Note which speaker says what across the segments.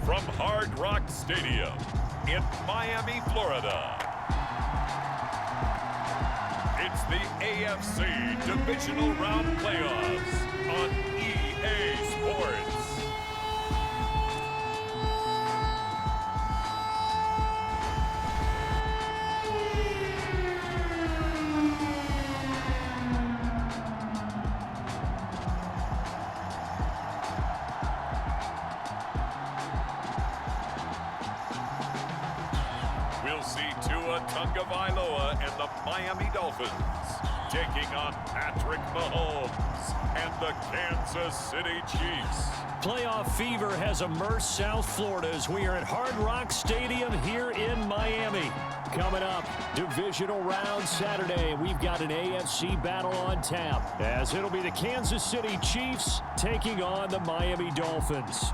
Speaker 1: from Hard Rock Stadium in Miami, Florida. It's the AFC Divisional Round playoffs on EA Sports. We'll see Tua Tagovailoa and the Miami Dolphins taking on Patrick Mahomes and the Kansas City Chiefs.
Speaker 2: Playoff fever has immersed South Florida as we are at Hard Rock Stadium here in Miami. Coming up, Divisional Round Saturday, we've got an AFC battle on tap, as it'll be the Kansas City Chiefs taking on the Miami Dolphins.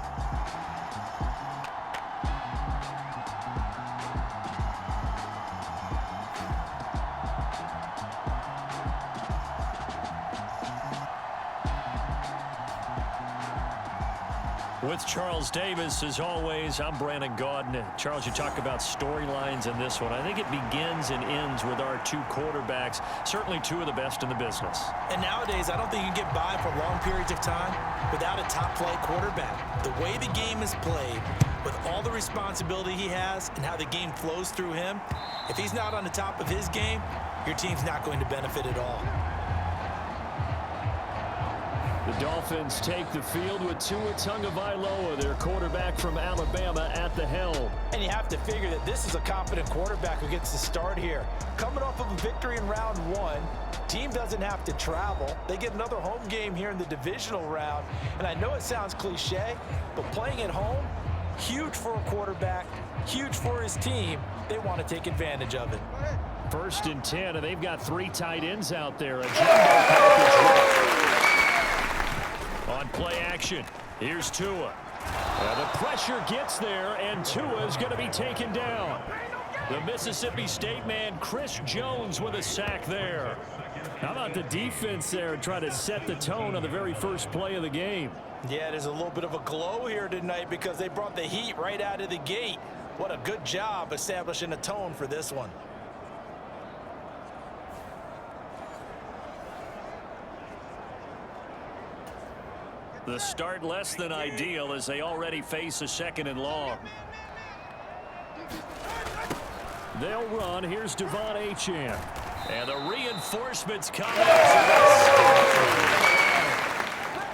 Speaker 2: With Charles Davis, as always, I'm Brandon Gaudin. Charles, you talk about storylines in this one. I think it begins and ends with our two quarterbacks, certainly two of the best in the business.
Speaker 3: And nowadays, I don't think you can get by for long periods of time without a top-flight quarterback. The way the game is played, with all the responsibility he has and how the game flows through him, if he's not on the top of his game, your team's not going to benefit at all.
Speaker 2: The Dolphins take the field with Tua Tagovailoa, their quarterback from Alabama, at the helm.
Speaker 3: And you have to figure that this is a confident quarterback who gets to start here. Coming off of a victory in round one, team doesn't have to travel. They get another home game here in the divisional round. And I know it sounds cliche, but playing at home, huge for a quarterback, huge for his team. They want to take advantage of it.
Speaker 2: 1st and 10, and they've got 3 tight ends out there. A jumbo package. On play action, here's Tua. The pressure gets there, and Tua is going to be taken down. The Mississippi State man, Chris Jones, with a sack there. How about the defense there, trying to set the tone on the very first play of the game?
Speaker 3: Yeah, there's a little bit of a glow here tonight because they brought the heat right out of the gate. What a good job establishing a tone for this one.
Speaker 2: The start less than ideal as they already face a 2nd and long. They'll run. Here's Devon Achane. And the reinforcements coming.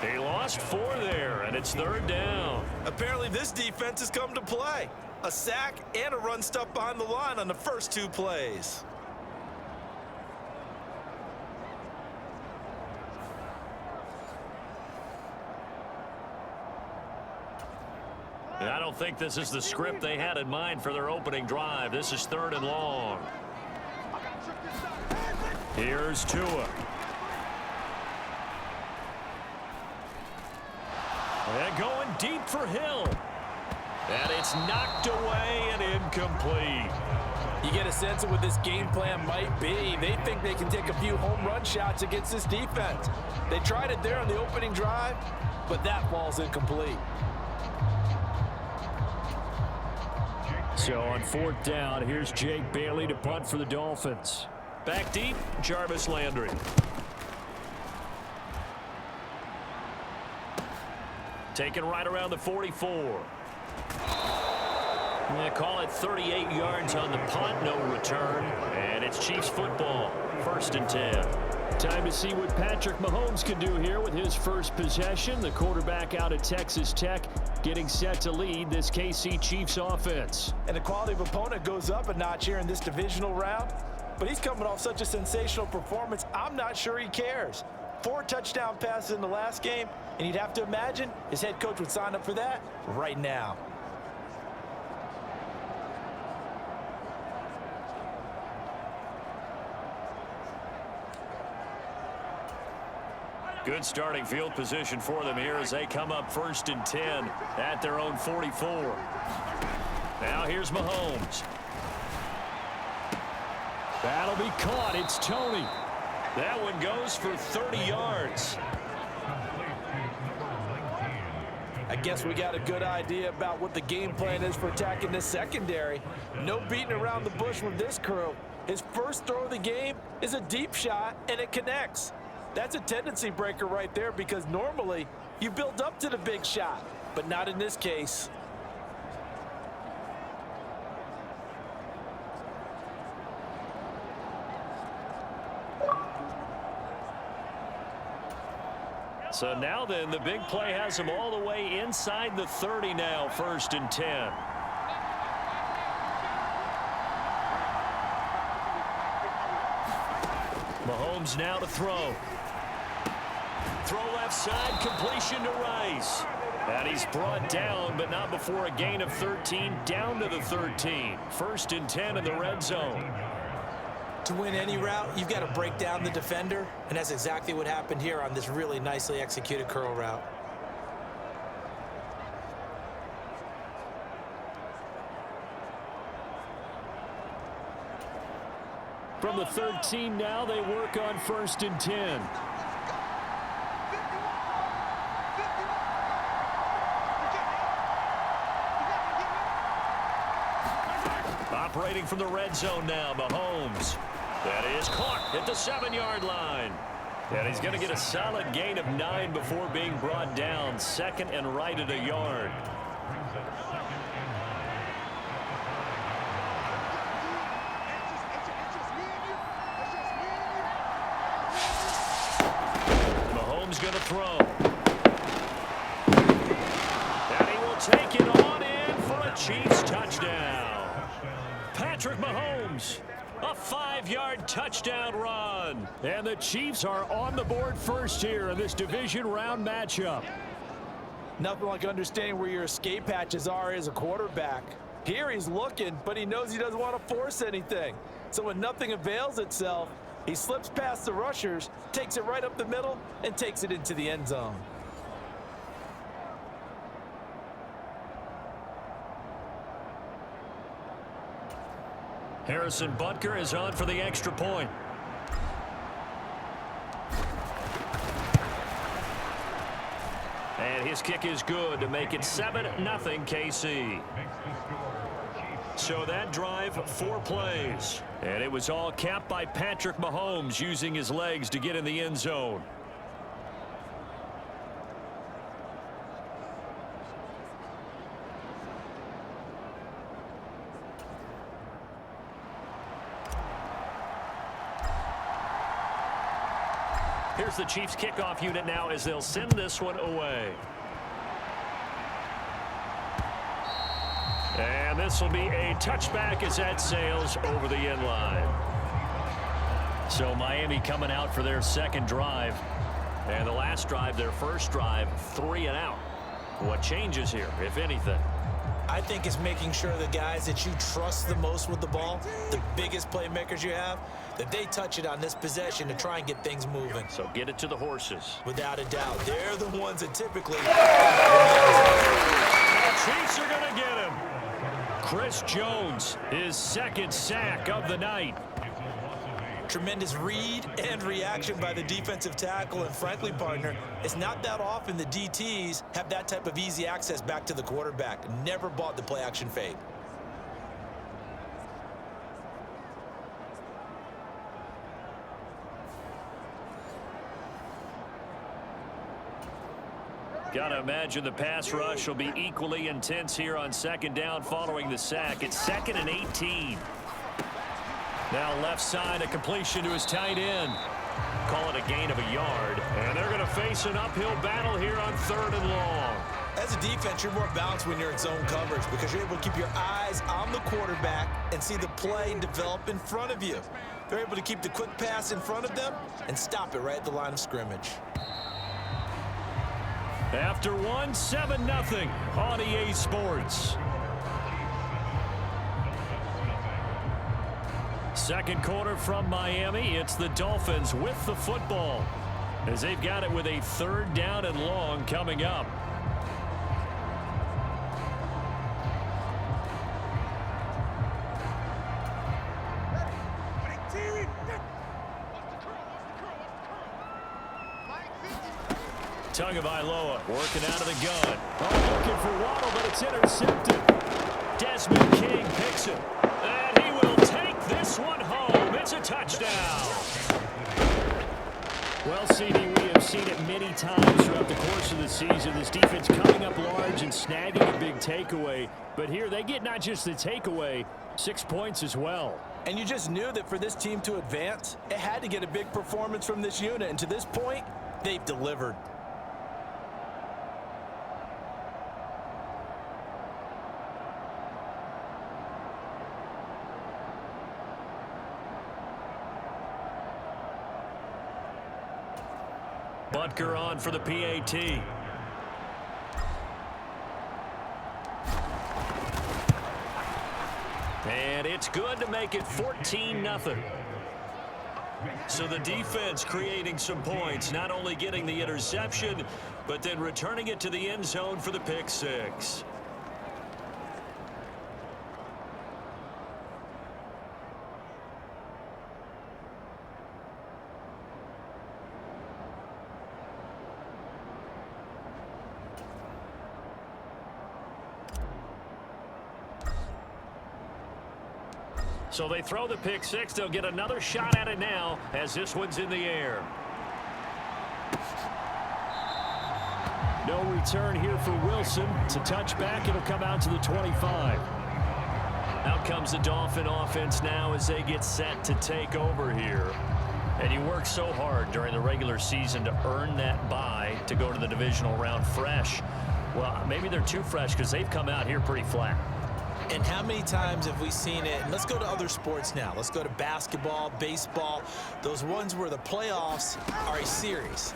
Speaker 2: He lost 4 there, and it's 3rd down.
Speaker 3: Apparently this defense has come to play. A sack and a run stuff behind the line on the first 2 plays.
Speaker 2: And I don't think this is the script they had in mind for their opening drive. This is 3rd and long. Here's Tua. And going deep for Hill. And it's knocked away and incomplete.
Speaker 3: You get a sense of what this game plan might be. They think they can take a few home run shots against this defense. They tried it there on the opening drive, but that ball's incomplete.
Speaker 2: So on 4th down, here's Jake Bailey to punt for the Dolphins. Back deep, Jarvis Landry. Taken right around the 44. They call it 38 yards on the punt, no return. And it's Chiefs football, 1st and 10. Time to see what Patrick Mahomes can do here with his first possession. The quarterback out of Texas Tech getting set to lead this KC Chiefs offense.
Speaker 3: And the quality of opponent goes up a notch here in this divisional round. But he's coming off such a sensational performance, I'm not sure he cares. 4 touchdown passes in the last game, and you'd have to imagine his head coach would sign up for that right now.
Speaker 2: Good starting field position for them here as they come up 1st and 10 at their own 44. Now here's Mahomes. That'll be caught. It's Tony. That one goes for 30 yards.
Speaker 3: guess we got a good idea about what the game plan is for attacking this secondary. No beating around the bush with this crew. His first throw of the game is a deep shot, and it connects. That's a tendency breaker right there because normally you build up to the big shot, but not in this case.
Speaker 2: So now then, the big play has him all the way inside the 30 now, 1st and 10. Mahomes now to throw. Throw left side, completion to Rice. And he's brought down, but not before a gain of 13, down to the 13. 1st and 10 in the red zone.
Speaker 3: To win any route, you've got to break down the defender, and that's exactly what happened here on this really nicely executed curl route.
Speaker 2: From the 13 now, they work on 1st and 10. Operating from the red zone now, Mahomes. That is caught at the 7-yard line. And he's going to get a solid gain of 9 before being brought down. 2nd and right at a yard. Mahomes going to throw. And he will take it on in for a Chiefs touchdown. Patrick Mahomes, a 5-yard touchdown run. And the Chiefs are on the board first here in this division round matchup.
Speaker 3: Nothing like understanding where your escape hatches are as a quarterback. Here he's looking, but he knows he doesn't want to force anything. So when nothing avails itself, he slips past the rushers, takes it right up the middle, and takes it into the end zone.
Speaker 2: Harrison Butker is on for the extra point. And his kick is good to make it 7-0 KC. So that drive, 4 plays. And it was all capped by Patrick Mahomes using his legs to get in the end zone. Here's the Chiefs kickoff unit now as they'll send this one away. And this will be a touchback as that sails over the end line. So Miami coming out for their second drive. And the last drive, their first drive, 3 and out. What changes here, if anything?
Speaker 3: I think it's making sure the guys that you trust the most with the ball, the biggest playmakers you have, that they touch it on this possession to try and get things moving.
Speaker 2: So get it to the horses.
Speaker 3: Without a doubt. They're the ones that typically...
Speaker 2: The Chiefs are going to get him. Chris Jones, his 2nd sack of the night.
Speaker 3: Tremendous read and reaction by the defensive tackle, and frankly, partner, it's not that often the DTs have that type of easy access back to the quarterback. Never bought the play action fade.
Speaker 2: Got to imagine the pass rush will be equally intense here on 2nd down following the sack. It's 2nd and 18. Now left side, a completion to his tight end. Call it a gain of a yard. And they're going to face an uphill battle here on 3rd and long.
Speaker 3: As a defense, you're more balanced when you're in zone coverage because you're able to keep your eyes on the quarterback and see the play develop in front of you. They're able to keep the quick pass in front of them and stop it right at the line of scrimmage.
Speaker 2: After one, 7-0 on EA Sports. Second quarter from Miami. It's the Dolphins with the football as they've got it with a 3rd down and long coming up. Tagovailoa working out of the gun. Oh, looking for Waddle, but it's intercepted. Desmond King picks it. And he will take this one home. It's a touchdown. Well, CD, we have seen it many times throughout the course of the season. This defense coming up large and snagging a big takeaway. But here they get not just the takeaway, 6 points as well.
Speaker 3: And you just knew that for this team to advance, it had to get a big performance from this unit. And to this point, they've delivered.
Speaker 2: Butker on for the PAT. And it's good to make it 14-0. So the defense creating some points, not only getting the interception, but then returning it to the end zone for the pick six. So they throw the pick six. They'll get another shot at it now as this one's in the air. No return here for Wilson. It's a touchback. It'll come out to the 25. Out comes the Dolphin offense now as they get set to take over here. And you work so hard during the regular season to earn that bye to go to the divisional round fresh. Well, maybe they're too fresh because they've come out here pretty flat.
Speaker 3: And how many times have we seen it? And let's go to other sports now. Let's go to basketball, baseball, those ones where the playoffs are a series.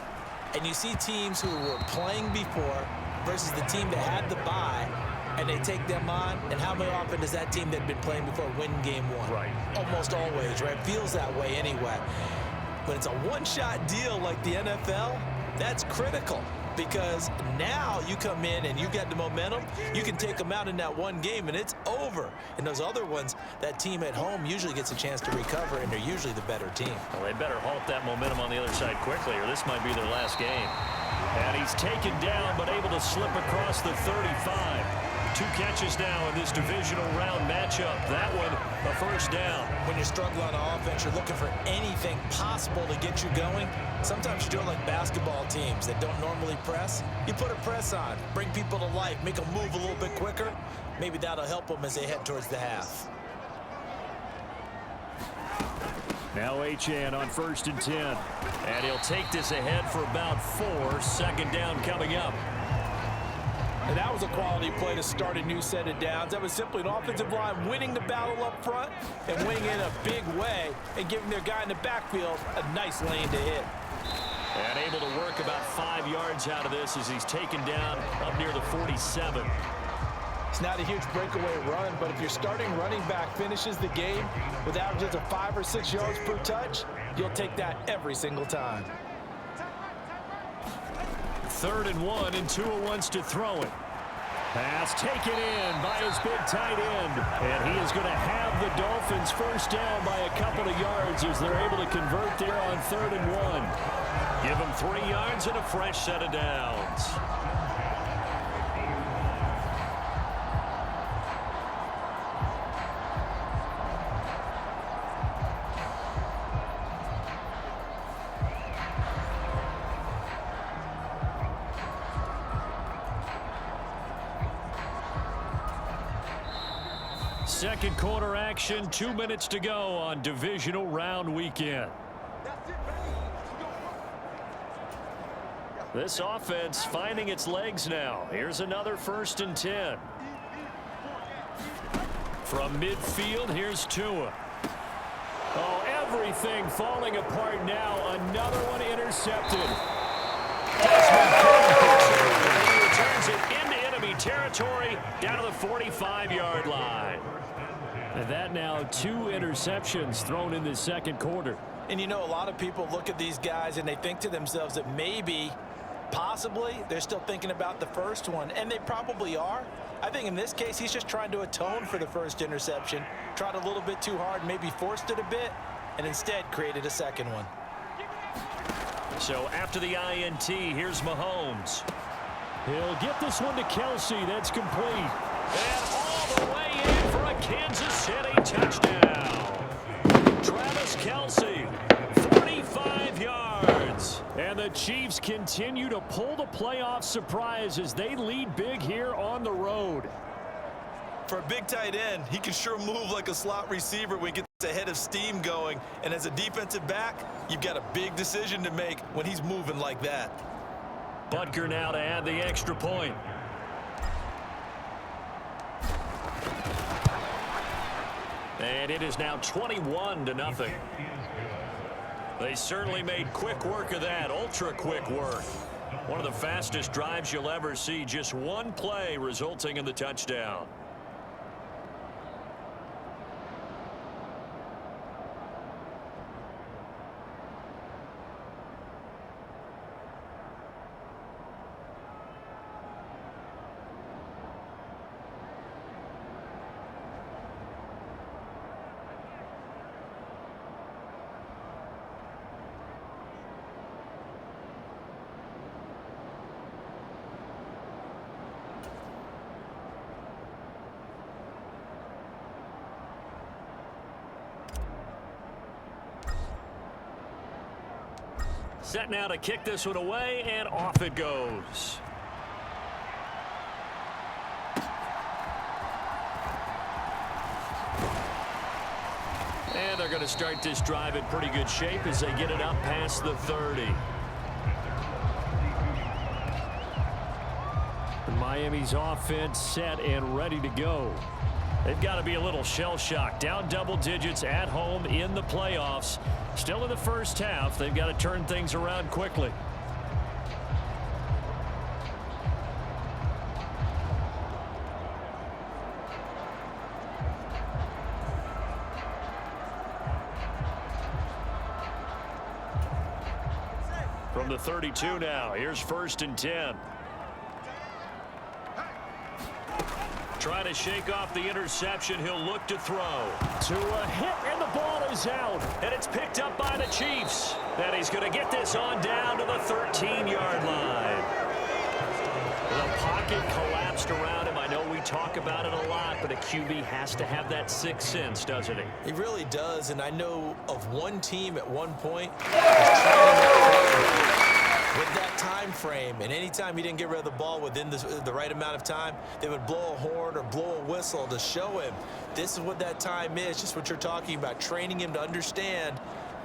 Speaker 3: And you see teams who were playing before versus the team that had the bye, and they take them on. And how many often does that team that had been playing before win game one?
Speaker 2: Right.
Speaker 3: Almost always, right? Feels that way anyway. But it's a one-shot deal like the NFL. That's critical. Because now you come in and you get the momentum, you can take them out in that one game and it's over. And those other ones, that team at home usually gets a chance to recover, and they're usually the better team.
Speaker 2: Well, they better halt that momentum on the other side quickly, or this might be their last game. And he's taken down, but able to slip across the 35. 2 catches now in this divisional round matchup. That one, a first down.
Speaker 3: When you're struggling on offense, you're looking for anything possible to get you going. Sometimes you do it like basketball teams that don't normally press. You put a press on, bring people to life, make them move a little bit quicker. Maybe that'll help them as they head towards the half.
Speaker 2: Now Achane on 1st and 10. And he'll take this ahead for about 4. Second down coming up.
Speaker 3: And that was a quality play to start a new set of downs. That was simply an offensive line winning the battle up front and winning in a big way and giving their guy in the backfield a nice lane to hit.
Speaker 2: And able to work about 5 yards out of this as he's taken down up near the 47.
Speaker 3: It's not a huge breakaway run, but if your starting running back finishes the game with averages of 5 or 6 yards per touch, you'll take that every single time.
Speaker 2: 3rd and 1, and Tua wants to throw it. Pass taken in by his big tight end. And he is going to have the Dolphins first down by a couple of yards as they're able to convert there on 3rd and 1. Give them 3 yards and a fresh set of downs. Second quarter action, 2 minutes to go on divisional round weekend. This offense finding its legs now. Here's another 1st and 10. From midfield, here's Tua. Oh, everything falling apart now. Another one intercepted. He returns it into enemy territory down to the 45-yard line. And that now 2 interceptions thrown in the second quarter.
Speaker 3: And you know, a lot of people look at these guys and they think to themselves that maybe, possibly, they're still thinking about the first one. And they probably are. I think in this case, he's just trying to atone for the first interception. Tried a little bit too hard, maybe forced it a bit, and instead created a second one.
Speaker 2: So after the INT, here's Mahomes. He'll get this one to Kelsey. That's complete. And all the way in for a Kansas City touchdown. Travis Kelsey, 45 yards. And the Chiefs continue to pull the playoff surprise as they lead big here on the road.
Speaker 3: For a big tight end, he can sure move like a slot receiver when he gets a head of steam going. And as a defensive back, you've got a big decision to make when he's moving like that.
Speaker 2: Butker now to add the extra point. And it is now 21-0. They certainly made quick work of that, ultra-quick work. One of the fastest drives you'll ever see, just one play resulting in the touchdown. Set now to kick this one away, and off it goes. And they're going to start this drive in pretty good shape as they get it up past the 30. Miami's offense set and ready to go. They've got to be a little shell-shocked. Down double digits at home in the playoffs. Still in the first half. They've got to turn things around quickly. From the 32 now, here's 1st and 10. Trying to shake off the interception. He'll look to throw. To a hit, and the ball is out. And it's picked up by the Chiefs. And he's going to get this on down to the 13-yard line. The pocket collapsed around him. I know we talk about it a lot, but a QB has to have that sixth sense, doesn't he?
Speaker 3: He really does, and I know of one team at one point with that time frame, and anytime he didn't get rid of the ball within the right amount of time, they would blow a horn or blow a whistle to show him this is what that time is, just what you're talking about, training him to understand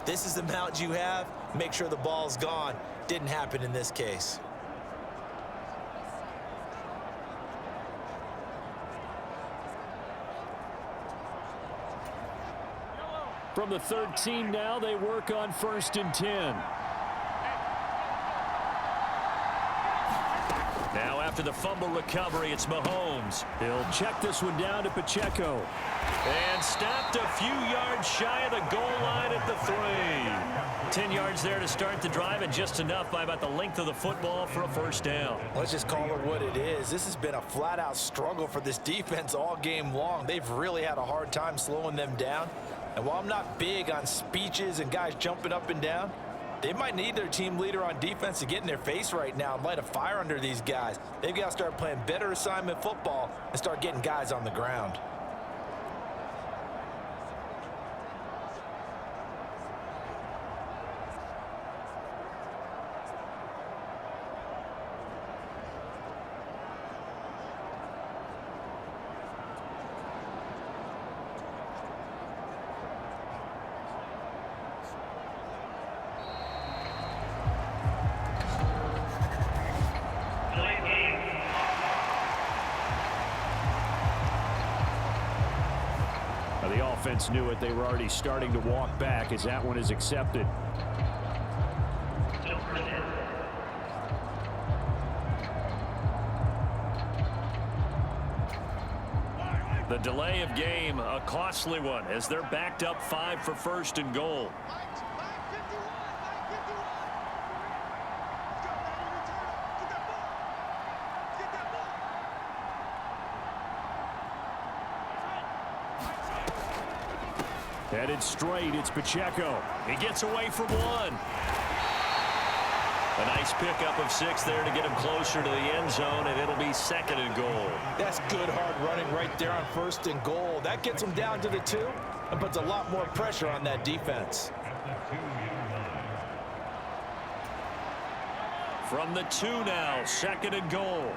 Speaker 3: this is the amount you have, make sure the ball's gone. Didn't happen in this case.
Speaker 2: From the 13 now, they work on 1st and 10. Now after the fumble recovery, it's Mahomes. He'll check this one down to Pacheco. And stopped a few yards shy of the goal line at the 3. 10 yards there to start the drive, and just enough by about the length of the football for a 1st down.
Speaker 3: Let's just call it what it is. This has been a flat-out struggle for this defense all game long. They've really had a hard time slowing them down. And while I'm not big on speeches and guys jumping up and down, they might need their team leader on defense to get in their face right now and light a fire under these guys. They've got to start playing better assignment football and start getting guys on the ground.
Speaker 2: The offense knew it. They were already starting to walk back as that one is accepted. The delay of game, a costly one, as they're backed up 5 for 1st and goal. Headed straight, it's Pacheco. He gets away from one. A nice pickup of 6 there to get him closer to the end zone, and it'll be 2nd and goal.
Speaker 3: That's good hard running right there on 1st and goal. That gets him down to the 2 and puts a lot more pressure on that defense.
Speaker 2: From the 2 now, 2nd and goal.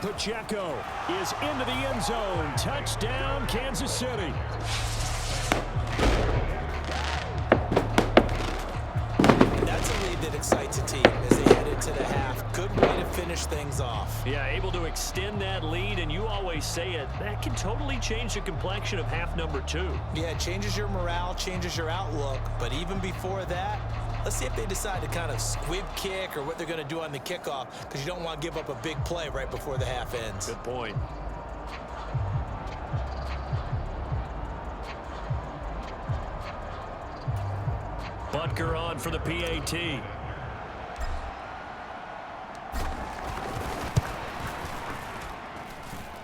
Speaker 2: Pacheco is into the end zone. Touchdown, Kansas City.
Speaker 3: That's a lead that excites a team as they head into the half. Good way to finish things off.
Speaker 2: Yeah, able to extend that lead, and you always say it, that can totally change the complexion of half number 2.
Speaker 3: Yeah, it changes your morale, changes your outlook, but even before that, let's see if they decide to kind of squib kick or what they're going to do on the kickoff, because you don't want to give up a big play right before the half ends.
Speaker 2: Good point. Butker on for the PAT.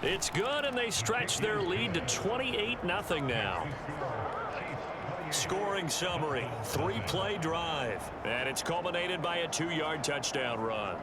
Speaker 2: It's good, and they stretch their lead to 28-0 now. Scoring summary, 3-play drive, and it's culminated by a 2-yard touchdown run.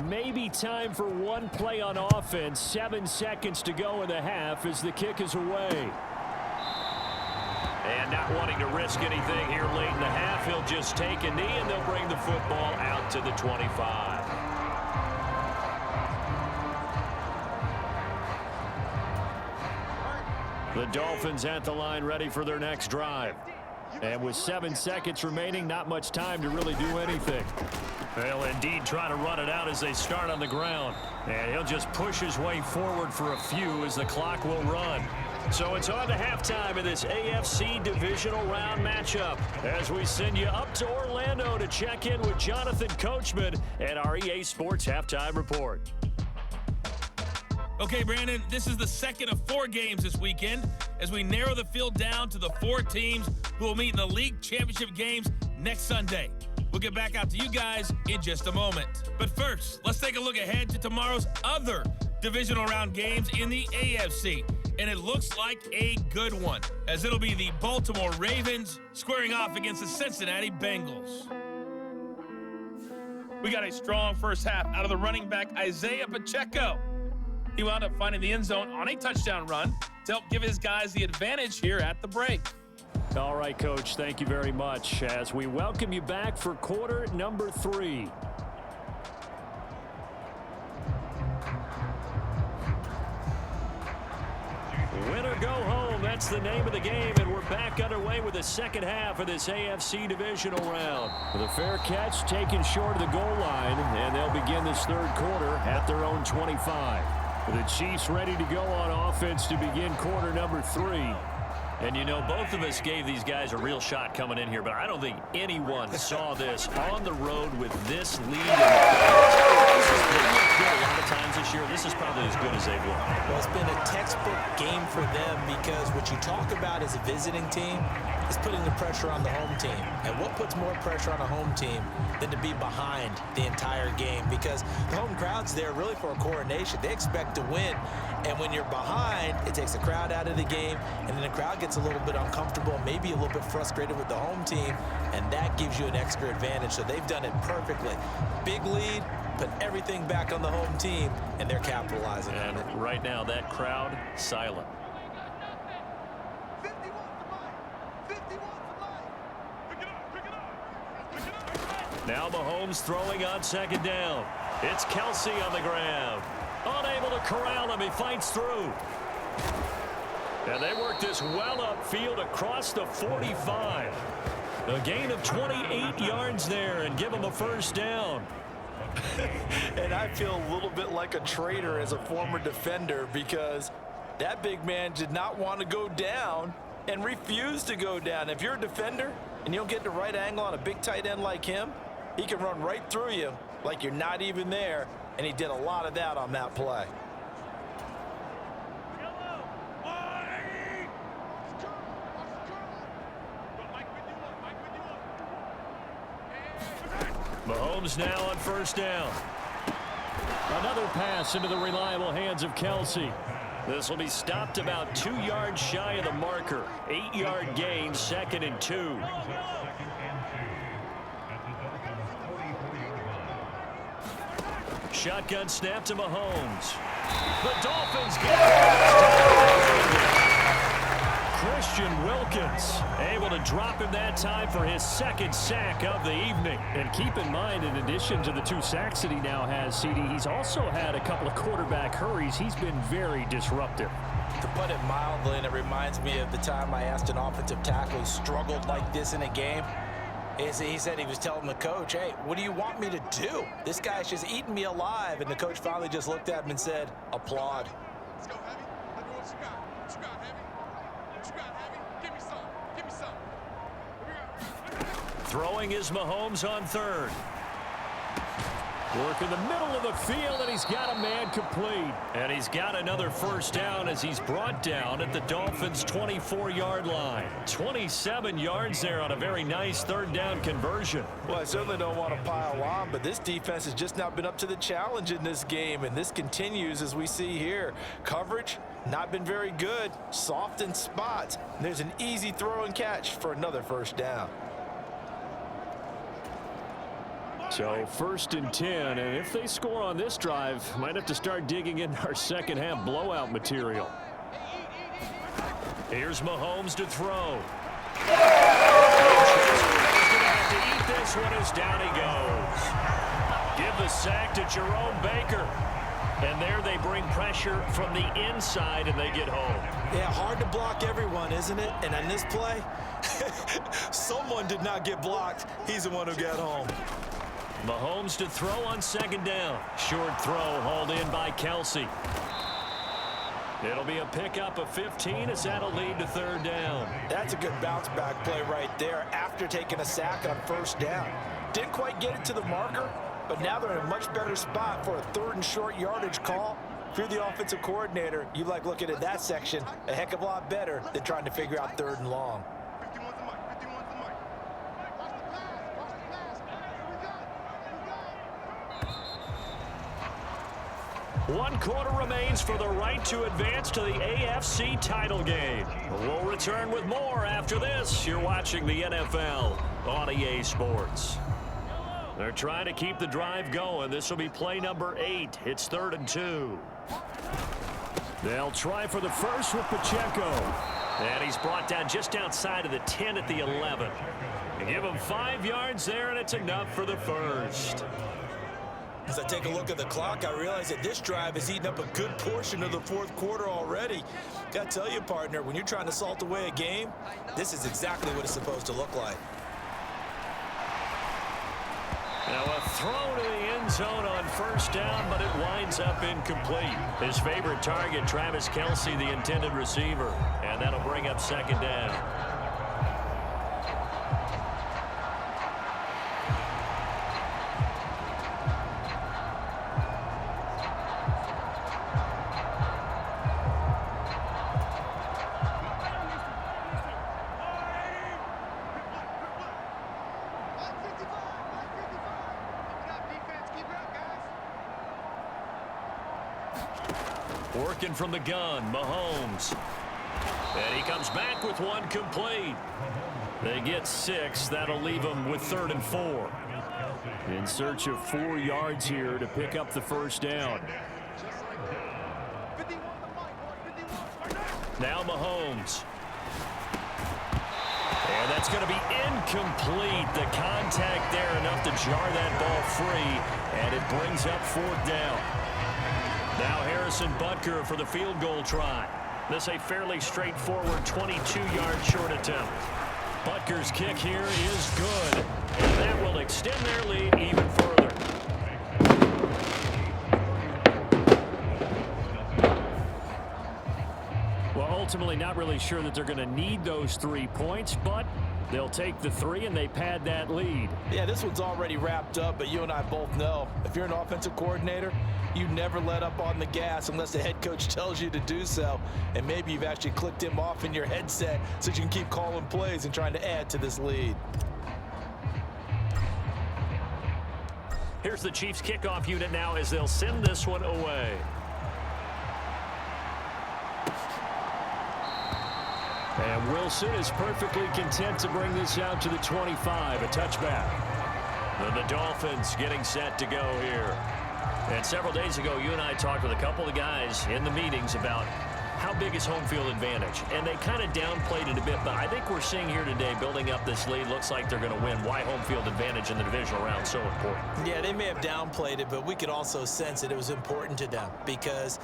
Speaker 2: Maybe time for one play on offense. 7 seconds to go in the half as the kick is away. And not wanting to risk anything here late in the half, he'll just take a knee and they'll bring the football out to the 25. The Dolphins at the line ready for their next drive. And with 7 seconds remaining, not much time to really do anything. They'll indeed try to run it out as they start on the ground. And he'll just push his way forward for a few as the clock will run. So it's on to halftime in this AFC Divisional Round matchup as we send you up to Orlando to check in with Jonathan Coachman and our EA Sports Halftime Report.
Speaker 4: Okay, Brandon, this is the second of 4 games this weekend as we narrow the field down to the 4 teams who will meet in the league championship games next Sunday. We'll get back out to you guys in just a moment. But first, let's take a look ahead to tomorrow's other divisional round games in the AFC. And it looks like a good one, as it'll be the Baltimore Ravens squaring off against the Cincinnati Bengals. We got a strong first half out of the running back Isaiah Pacheco. He wound up finding the end zone on a touchdown run to help give his guys the advantage here at the break.
Speaker 2: All right, Coach, thank you very much as we welcome you back for quarter number 3. Win or go home, that's the name of the game, and we're back underway with the second half of this AFC Divisional Round. With a fair catch taken short of the goal line, and they'll begin this third quarter at their own 25. The Chiefs ready to go on offense to begin quarter number 3. And, you know, both of us gave these guys a real shot coming in here, but I don't think anyone saw this on the road with this lead. A lot of times this year, this is probably as good as they've looked.
Speaker 3: Well, it's been a textbook game for them because what you talk about as a visiting team is putting the pressure on the home team. And what puts more pressure on a home team than to be behind the entire game? Because the home crowd's there really for a coronation. They expect to win. And when you're behind, it takes the crowd out of the game, and then the crowd gets a little bit uncomfortable, maybe a little bit frustrated with the home team, and that gives you an extra advantage. So they've done it perfectly. Big lead, put everything back on the home team, and they're capitalizing on it.
Speaker 2: And right now, that crowd, silent. Now Mahomes throwing on second down. It's Kelsey on the ground. Unable to corral him. He fights through. And they work this well upfield across the 45. A gain of 28 yards there and give him a first down.
Speaker 3: And I feel a little bit like a traitor as a former defender because that big man did not want to go down and refused to go down. If you're a defender, and you don't get the right angle on a big tight end like him, he can run right through you like you're not even there, and he did a lot of that on that play.
Speaker 2: Mahomes now on first down. Another pass into the reliable hands of Kelsey. This will be stopped about 2 yards shy of the marker. 8-yard gain, 2nd and 2. Shotgun snap to Mahomes. The Dolphins get it. Christian Wilkins able to drop him that time for his 2nd sack of the evening. And keep in mind, in addition to the 2 sacks that he now has, CD, he's also had a couple of quarterback hurries. He's been very disruptive.
Speaker 3: To put it mildly, and it reminds me of the time I asked an offensive tackle who struggled like this in a game. He said he was telling the coach, hey, what do you want me to do? This guy's just eating me alive. And the coach finally just looked at him and said, applaud.
Speaker 5: Let's go, Heavy. Let me know what you got. What you got, Heavy? What you got, Heavy? Give me some. Give me some.
Speaker 2: Throwing is Mahomes on 3rd. Work in the middle of the field, and he's got a man complete. And he's got another first down as he's brought down at the Dolphins' 24-yard line. 27 yards there on a very nice 3rd down conversion.
Speaker 3: Well, I certainly don't want to pile on, but this defense has just not been up to the challenge in this game, and this continues as we see here. Coverage, not been very good. Soft in spots. There's an easy throw and catch for another first down.
Speaker 2: So 1st and 10, and if they score on this drive, might have to start digging in our second half blowout material. Here's Mahomes to throw. He's going to have to eat this one as down he goes. Give the sack to Jerome Baker. And there they bring pressure from the inside, and they get home.
Speaker 3: Yeah, hard to block everyone, isn't it? And on this play, someone did not get blocked. He's the one who got home.
Speaker 2: Mahomes to throw on 2nd down. Short throw hauled in by Kelsey. It'll be a pickup of 15 as that'll lead to 3rd down.
Speaker 3: That's a good bounce back play right there after taking a sack on 1st down. Didn't quite get it to the marker, but now they're in a much better spot for a 3rd and short yardage call. If you're the offensive coordinator, you like looking at that section a heck of a lot better than trying to figure out 3rd and long.
Speaker 5: 51's the mic. 51's the mic. Watch the pass. Watch the pass. Here we go.
Speaker 2: One quarter remains for the right to advance to the AFC title game. We'll return with more after this. You're watching the NFL on EA Sports. They're trying to keep the drive going. This will be play number 8. It's 3rd and 2. They'll try for the first with Pacheco. And he's brought down just outside of the 10 at the 11. They give him 5 yards there, and it's enough for the first.
Speaker 3: As I take a look at the clock, I realize that this drive has eaten up a good portion of the 4th quarter already. Got to tell you, partner, when you're trying to salt away a game, this is exactly what it's supposed to look like.
Speaker 2: Now a throw to the end zone on 1st down, but it winds up incomplete. His favorite target, Travis Kelce, the intended receiver. And that'll bring up 2nd down. Working from the gun, Mahomes. And he comes back with one complete. They get 6. That'll leave them with 3rd and 4. In search of 4 yards here to pick up the first down. Now Mahomes. And that's going to be incomplete. The contact there enough to jar that ball free. And it brings up 4th down. Now Harrison Butker for the field goal try. This a fairly straightforward 22-yard short attempt. Butker's kick here is good. And that will extend their lead even further. Well, ultimately not really sure that they're going to need those 3 points, but they'll take the 3 and they pad that lead.
Speaker 3: Yeah, this one's already wrapped up, but you and I both know if you're an offensive coordinator, you never let up on the gas unless the head coach tells you to do so. And maybe you've actually clicked him off in your headset so you can keep calling plays and trying to add to this lead.
Speaker 2: Here's the Chiefs kickoff unit now as they'll send this one away. And Wilson is perfectly content to bring this out to the 25, a touchback. And the Dolphins getting set to go here. And several days ago, you and I talked with a couple of guys in the meetings about how big is home field advantage. And they kind of downplayed it a bit, but I think we're seeing here today, building up this lead, looks like they're going to win. Why home field advantage in the divisional round so important?
Speaker 3: Yeah, they may have downplayed it, but we could also sense that it was important to them because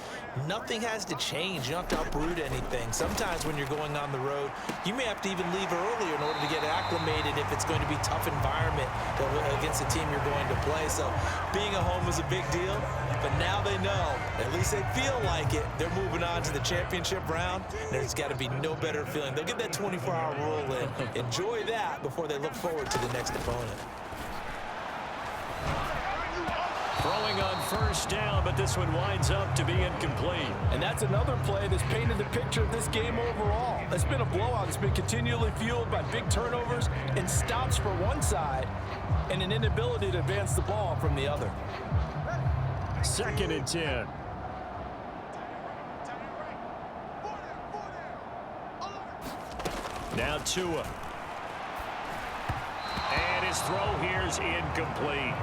Speaker 3: nothing has to change. You don't have to uproot anything. Sometimes when you're going on the road, you may have to even leave earlier in order to get acclimated if it's going to be a tough environment against the team you're going to play. So being at home is a big deal, but now they know, at least they feel like it, they're moving on to the championship round. There's got to be no better feeling. They'll get that 24-hour rule in. Enjoy that before they look forward to the next opponent.
Speaker 2: Throwing on first down, but this one winds up to be incomplete.
Speaker 3: And that's another play that's painted the picture of this game overall. It's been a blowout. It's been continually fueled by big turnovers and stops for one side and an inability to advance the ball from the other.
Speaker 2: 2nd and 10. Now Tua. And his throw here is incomplete.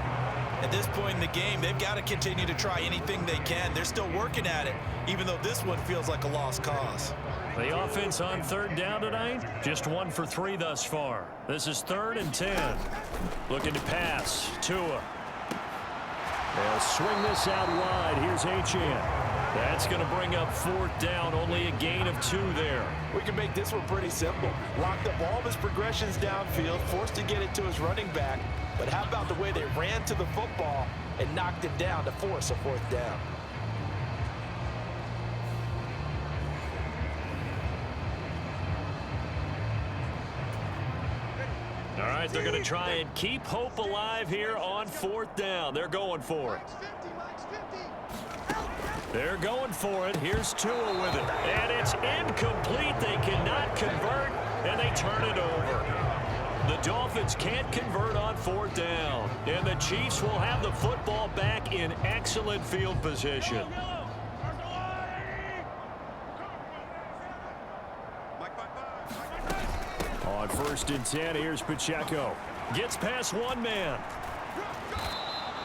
Speaker 3: At this point in the game, they've got to continue to try anything they can. They're still working at it, even though this one feels like a lost cause.
Speaker 2: The offense on 3rd down tonight, just 1 for 3 thus far. This is 3rd and 10. Looking to pass. Tua. They'll swing this out wide. Here's Achane. That's going to bring up 4th down. Only a gain of 2 there.
Speaker 3: We can make this one pretty simple. Locked up all of his progressions downfield, forced to get it to his running back. But how about the way they ran to the football and knocked him down to force a 4th down?
Speaker 2: All right, they're going to try and keep hope alive here on 4th down. They're going for it. They're going for it. Here's Tua with it. And it's incomplete. They cannot convert, and they turn it over. The Dolphins can't convert on 4th down. And the Chiefs will have the football back in excellent field position. On 1st and 10, here's Pacheco. Gets past one man.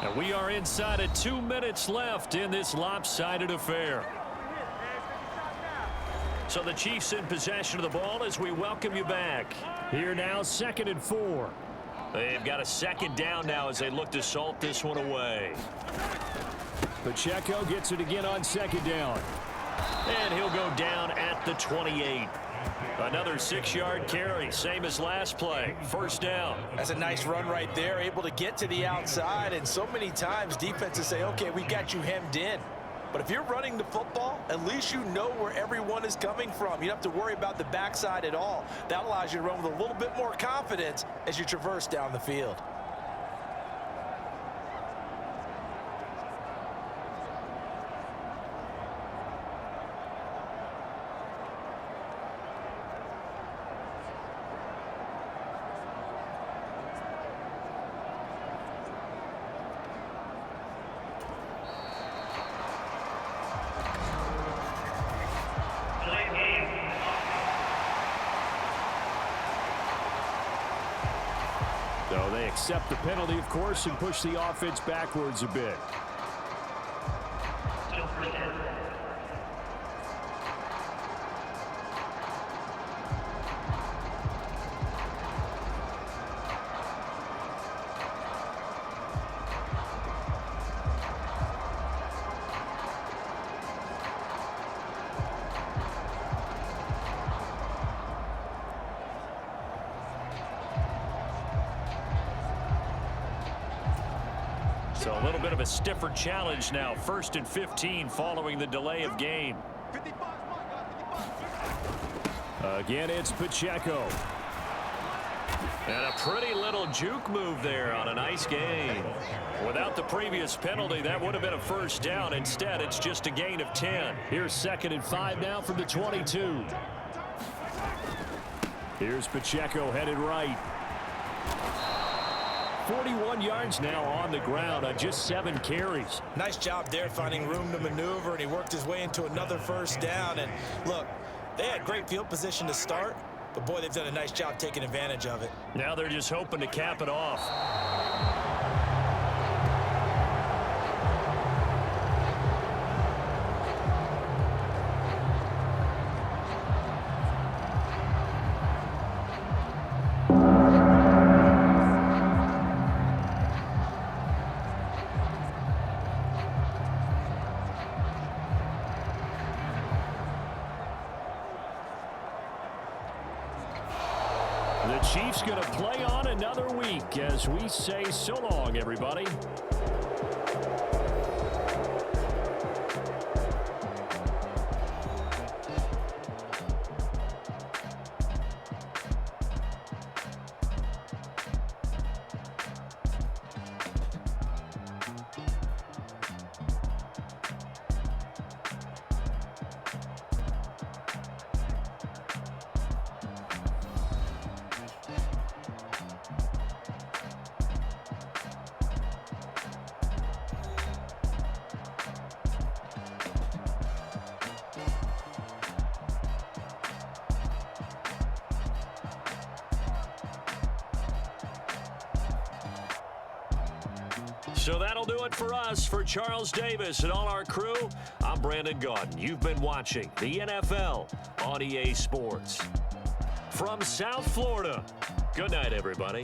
Speaker 2: And we are inside of 2 minutes left in this lopsided affair. So the Chiefs in possession of the ball as we welcome you back. Here now, 2nd and 4. They've got a 2nd down now as they look to salt this one away. Pacheco gets it again on 2nd down. And he'll go down at the 28. Another 6-yard carry, same as last play. 1st down.
Speaker 3: That's a nice run right there, able to get to the outside. And so many times defenses say, okay, we got you hemmed in. But if you're running the football, at least you know where everyone is coming from. You don't have to worry about the backside at all. That allows you to run with a little bit more confidence as you traverse down the field.
Speaker 2: So they accept the penalty, of course, and push the offense backwards a bit. So a little bit of a stiffer challenge now. 1st and 15 following the delay of game.
Speaker 5: 55,
Speaker 2: Again, it's Pacheco. And a pretty little juke move there on a nice gain. Without the previous penalty, that would have been a first down. Instead, it's just a gain of 10. Here's 2nd and 5 now from the 22. Here's Pacheco headed right. 41 yards now on the ground on just 7 carries.
Speaker 3: Nice job there finding room to maneuver, and he worked his way into another first down. And look, they had great field position to start, but boy, they've done a nice job taking advantage of it.
Speaker 2: Now they're just hoping to cap it off. The Chiefs going to play on another week as we say so long, everybody. So that'll do it for us. For Charles Davis and all our crew, I'm Brandon Gaudin. You've been watching the NFL on EA Sports. From South Florida, good night, everybody.